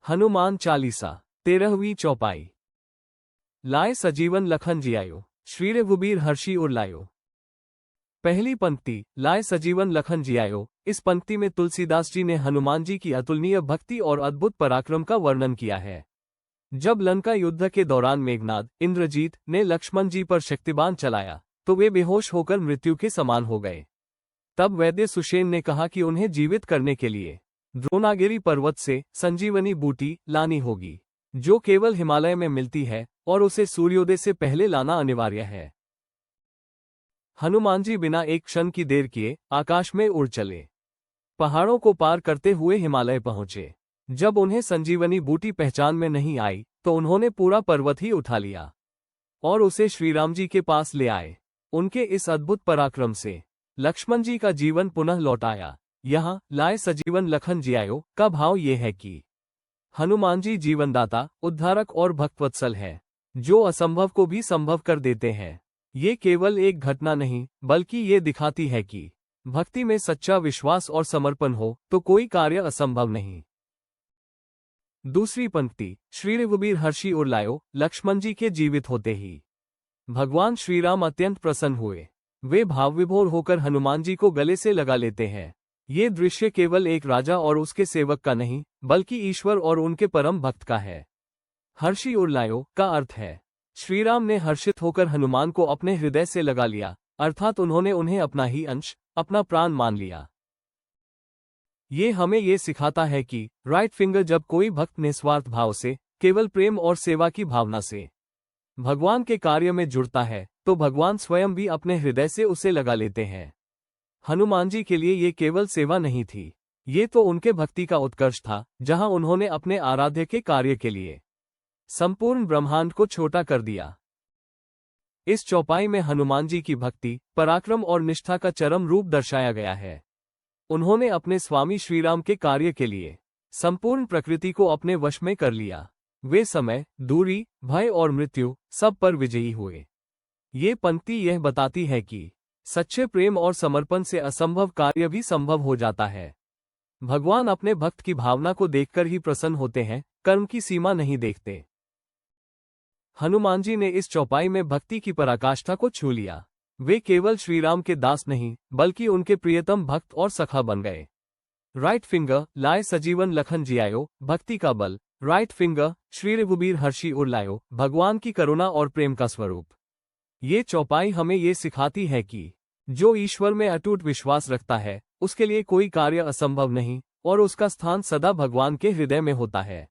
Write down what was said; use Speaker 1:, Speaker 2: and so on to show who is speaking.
Speaker 1: हनुमान चालीसा 13वीं चौपाई। लाए सजीवन लखन जियायो, श्री रघुबीर हर्षि उर लायो। पहली पंक्ति, लाए सजीवन लखन जियायो। इस पंक्ति में तुलसीदास जी ने हनुमान जी की अतुलनीय भक्ति और अद्भुत पराक्रम का वर्णन किया है। जब लंका युद्ध के दौरान मेघनाद इंद्रजीत ने लक्ष्मण जी पर शक्तिबाण चलाया तो वे बेहोश होकर मृत्यु के समान हो गए। तब वैद्य सुषेण ने कहा कि उन्हें जीवित करने के लिए द्रोणागिरी पर्वत से संजीवनी बूटी लानी होगी, जो केवल हिमालय में मिलती है और उसे सूर्योदय से पहले लाना अनिवार्य है। हनुमान जी बिना एक क्षण की देर किए आकाश में उड़ चले। पहाड़ों को पार करते हुए हिमालय पहुंचे। जब उन्हें संजीवनी बूटी पहचान में नहीं आई तो उन्होंने पूरा पर्वत ही उठा लिया और उसे श्रीराम जी के पास ले आए। उनके इस अद्भुत पराक्रम से लक्ष्मण जी का जीवन पुनः लौट आया। यहाँ लाए सजीवन लखन जियायो का भाव ये है कि हनुमान जी जीवनदाता, उद्धारक और भक्तवत्सल है, जो असंभव को भी संभव कर देते हैं। ये केवल एक घटना नहीं बल्कि ये दिखाती है कि भक्ति में सच्चा विश्वास और समर्पण हो तो कोई कार्य असंभव नहीं। दूसरी पंक्ति, श्री रघुबीर हर्षि उर लायो। लक्ष्मण जी के जीवित होते ही भगवान श्रीराम अत्यंत प्रसन्न हुए। वे भावविभोर होकर हनुमान जी को गले से लगा लेते हैं। ये दृश्य केवल एक राजा और उसके सेवक का नहीं बल्कि ईश्वर और उनके परम भक्त का है। हर्षि उर लायो का अर्थ है श्रीराम ने हर्षित होकर हनुमान को अपने हृदय से लगा लिया, अर्थात उन्होंने उन्हें अपना ही अंश, अपना प्राण मान लिया। ये हमें ये सिखाता है कि राइट फिंगर, जब कोई भक्त निस्वार्थ भाव से, केवल प्रेम और सेवा की भावना से भगवान के कार्य में जुड़ता है तो भगवान स्वयं भी अपने हृदय से उसे लगा लेते हैं। हनुमान जी के लिए ये केवल सेवा नहीं थी, ये तो उनके भक्ति का उत्कर्ष था, जहां उन्होंने अपने आराध्य के कार्य के लिए संपूर्ण ब्रह्मांड को छोटा कर दिया। इस चौपाई में हनुमान जी की भक्ति, पराक्रम और निष्ठा का चरम रूप दर्शाया गया है। उन्होंने अपने स्वामी श्रीराम के कार्य के लिए संपूर्ण प्रकृति को अपने वश में कर लिया। वे समय, दूरी, भय और मृत्यु सब पर विजयी हुए। ये पंक्ति यह बताती है कि सच्चे प्रेम और समर्पण से असंभव कार्य भी संभव हो जाता है। भगवान अपने भक्त की भावना को देखकर ही प्रसन्न होते हैं, कर्म की सीमा नहीं देखते। हनुमान जी ने इस चौपाई में भक्ति की पराकाष्ठा को छू लिया। वे केवल श्रीराम के दास नहीं बल्कि उनके प्रियतम भक्त और सखा बन गए। राइट फिंगर, लाए सजीवन लखन जियायो, भक्ति का बल। राइट फिंगर, श्री रघुबीर हर्षि उर लायो, भगवान की करुणा और प्रेम का स्वरूप। ये चौपाई हमें ये सिखाती है कि जो ईश्वर में अटूट विश्वास रखता है उसके लिए कोई कार्य असंभव नहीं और उसका स्थान सदा भगवान के हृदय में होता है।